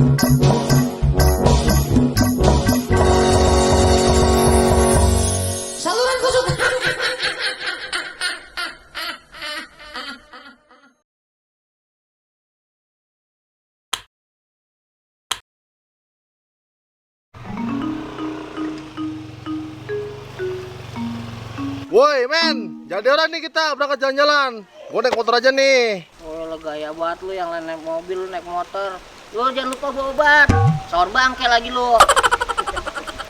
Saluran kesukaan. Woi men, jadi orang nih kita berangkat jalan-jalan. Gue naik motor aja nih. Oh, lo gaya banget lu yang lain naik mobil, lu naik motor. Lu jangan lupa bawa obat. Sahur bangke lagi lu.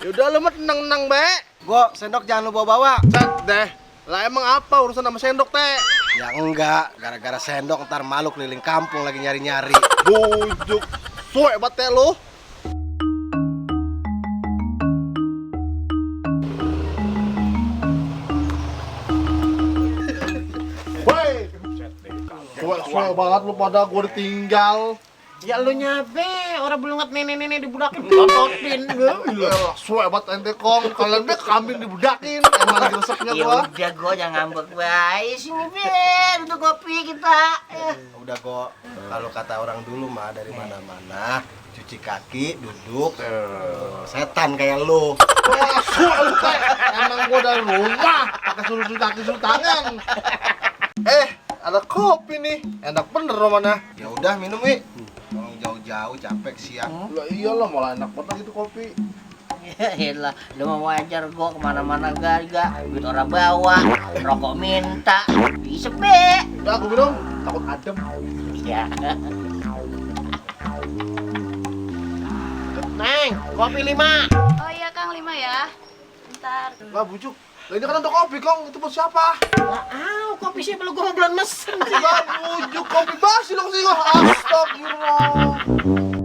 Yaudah lu mah tenang-tenang be. Gue sendok jangan lu bawa-bawa. Set deh. Lah emang apa urusan sama sendok teh? Ya enggak, gara-gara sendok ntar malu keliling kampung lagi nyari-nyari. Bujuk. Suwe banget teh lu. Woi. Suwe banget lu pada gue ditinggal. Ya lu nyabe, orang belum ngat nenek-nenek dibudakin tontotin. Suwe banget ente kong. Kalian be kambing dibudakin. Emang lagi resepnya Ya gua. udah gua jangan ngambek baik sini Ben, untuk kopi kita. Udah kok, kalau kata orang dulu mah dari mana-mana cuci kaki, duduk, setan kayak lu. Wah, suwe lu teh. Emang gua dari rumah pakai suruh kaki suruh tangan. Ada kopi nih. Enak bener romana. Ya udah minum wi. Mau jauh-jauh capek siang. Lah iyalah malah enak banget gitu kopi. Ya lah, lu mau wajar gua kemana-mana gak, duit orang bawa, rokok minta, bisa be. Udah aku minum, takut adem. Iya. Neng, kopi 5. Oh iya Kang, 5 ya. Bentar. Lah bujuk. Lah ini kan untuk kopi kong, itu buat siapa? Kopi siapa lu gua belum mesen. Lah bujuk kopi basi dong sih. Astagfirullah.